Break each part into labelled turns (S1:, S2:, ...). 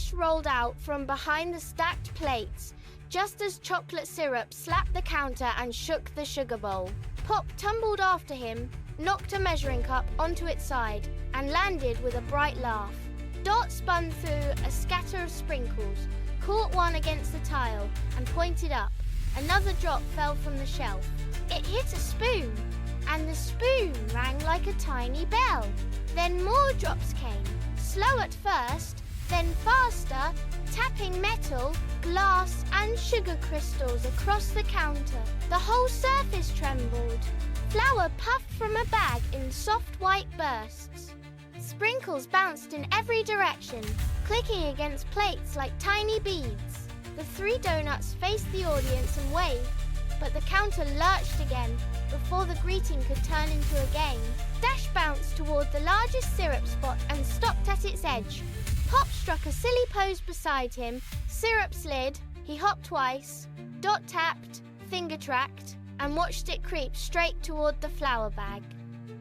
S1: Dash rolled out from behind the stacked plates, just as chocolate syrup slapped the counter and shook the sugar bowl. Pop tumbled after him, knocked a measuring cup onto its side, and landed with a bright laugh. Dot spun through a scatter of sprinkles, caught one against the tile, and pointed up. Another drop fell from the shelf. It hit a spoon, and the spoon rang like a tiny bell. Then more drops came, slow at first, then faster, tapping metal, glass, and sugar crystals across the counter. The whole surface trembled. Flour puffed from a bag in soft white bursts. Sprinkles bounced in every direction, clicking against plates like tiny beads. The 3 donuts faced the audience and waved, but the counter lurched again before the greeting could turn into a game. Dash bounced toward the largest syrup spot and stopped at its edge. Pop struck a silly pose beside him, syrup slid, he hopped twice, Dot tapped, finger tracked, and watched it creep straight toward the flour bag.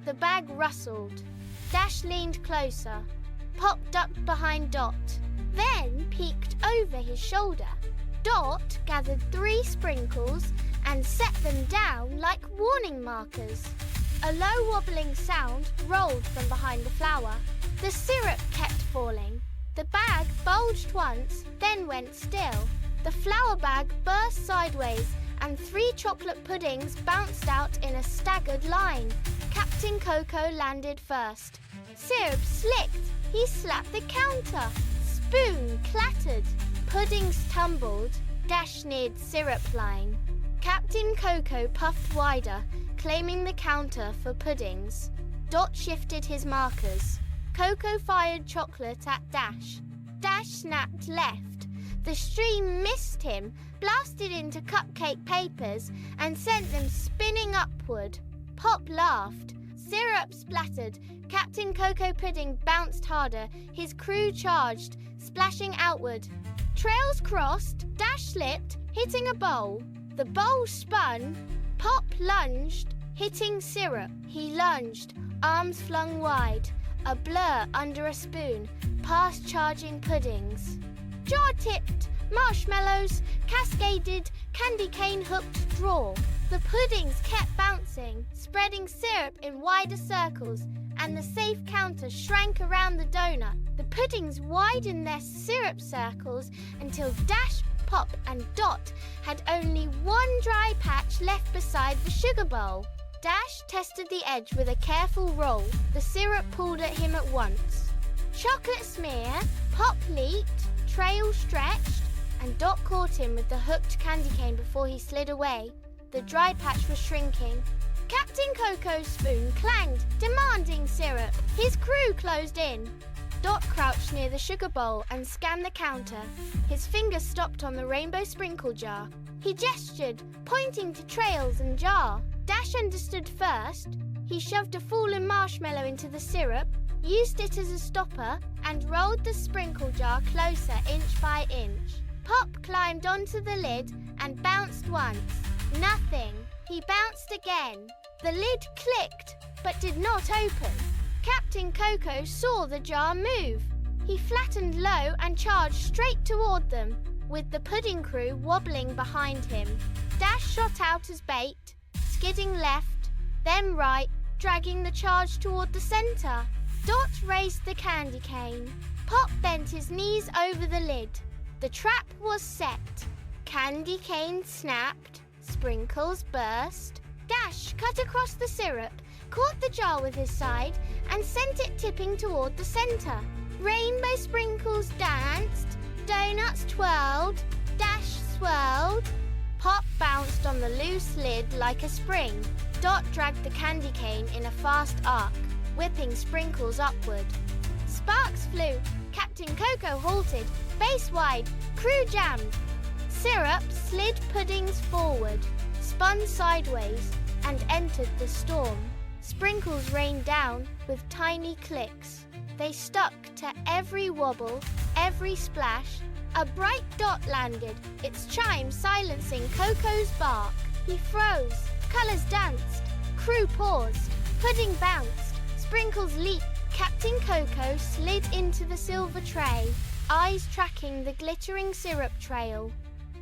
S1: The bag rustled. Dash leaned closer. Pop ducked behind Dot, then peeked over his shoulder. Dot gathered 3 sprinkles and set them down like warning markers. A low wobbling sound rolled from behind the flour. The syrup kept falling. The bag bulged once, then went still. The flour bag burst sideways and 3 chocolate puddings bounced out in a staggered line. Captain Coco landed first. Syrup slicked. He slapped the counter. Spoon clattered. Puddings tumbled. Dash neared syrup line. Captain Coco puffed wider, claiming the counter for puddings. Dot shifted his markers. Coco fired chocolate at Dash. Dash snapped left. The stream missed him, blasted into cupcake papers, and sent them spinning upward. Pop laughed. Syrup splattered. Captain Coco Pudding bounced harder. His crew charged, splashing outward. Trails crossed. Dash slipped, hitting a bowl. The bowl spun. Pop lunged, hitting syrup. He lunged, arms flung wide. A blur under a spoon, past charging puddings. Jar tipped, marshmallows, cascaded, candy cane hooked drawer. The puddings kept bouncing, spreading syrup in wider circles, and the safe counter shrank around the donut. The puddings widened their syrup circles until Dash, Pop, and Dot had only one dry patch left beside the sugar bowl. Dash tested the edge with a careful roll. The syrup pulled at him at once. Chocolate smear, Pop leaped, trail stretched, and Dot caught him with the hooked candy cane before he slid away. The dry patch was shrinking. Captain Coco's spoon clanged, demanding syrup. His crew closed in. Dot crouched near the sugar bowl and scanned the counter. His fingers stopped on the rainbow sprinkle jar. He gestured, pointing to trails and jar. Dash understood first. He shoved a fallen marshmallow into the syrup, used it as a stopper, and rolled the sprinkle jar closer inch by inch. Pop climbed onto the lid and bounced once. Nothing. He bounced again. The lid clicked, but did not open. Captain Coco saw the jar move. He flattened low and charged straight toward them, with the pudding crew wobbling behind him. Dash shot out as bait, skidding left, then right, dragging the charge toward the center. Dot raised the candy cane. Pop bent his knees over the lid. The trap was set. Candy cane snapped, sprinkles burst. Dash cut across the syrup, caught the jar with his side, and sent it tipping toward the center. Rainbow sprinkles danced, donuts twirled, Dash swirled. Pop bounced on the loose lid like a spring. Dot dragged the candy cane in a fast arc, whipping sprinkles upward. Sparks flew. Captain Coco halted, base wide, crew jammed. Syrup slid puddings forward, spun sideways, and entered the storm. Sprinkles rained down with tiny clicks. They stuck to every wobble, every splash. A bright dot landed, its chime silencing Coco's bark. He froze, colours danced, crew paused, pudding bounced, sprinkles leaped. Captain Coco slid into the silver tray. eyes tracking the glittering syrup trail.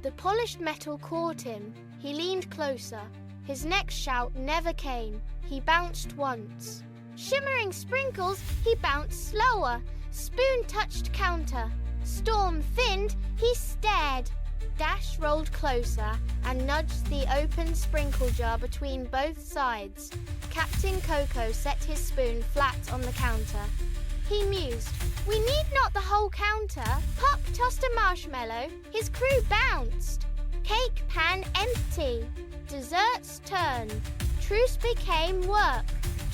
S1: The polished metal caught him. He leaned closer. His next shout never came. He bounced once. Shimmering sprinkles, he bounced slower. Spoon touched counter. Storm thinned, he stared. Dash rolled closer and nudged the open sprinkle jar between both sides. Captain Coco set his spoon flat on the counter. He mused, "We need not the whole counter." Pop tossed a marshmallow. His crew bounced. Cake pan empty. Dessert's turn. Truce became work.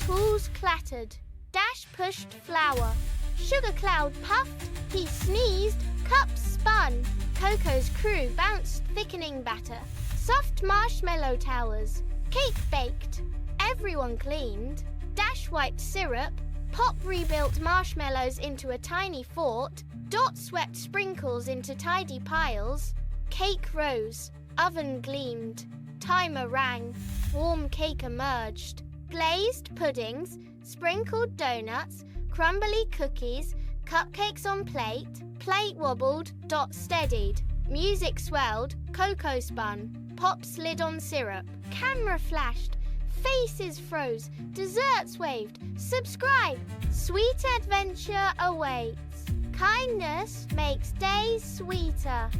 S1: Tools clattered. Dash pushed flour. Sugar cloud puffed. He sneezed. Cups spun. Coco's crew bounced thickening batter. Soft marshmallow towers. Cake baked. Everyone cleaned. Dash wiped syrup. Pop rebuilt marshmallows into a tiny fort. Dot swept sprinkles into tidy piles. Cake rose. Oven gleamed. Timer rang. Warm cake emerged. Glazed puddings. Sprinkled donuts. Crumbly cookies. Cupcakes on plate. Plate wobbled. Dot steadied. Music swelled. Cocoa spun. Pop slid on syrup. Camera flashed. Faces froze. Desserts waved. Subscribe. Sweet adventure awaits. Kindness makes days sweeter.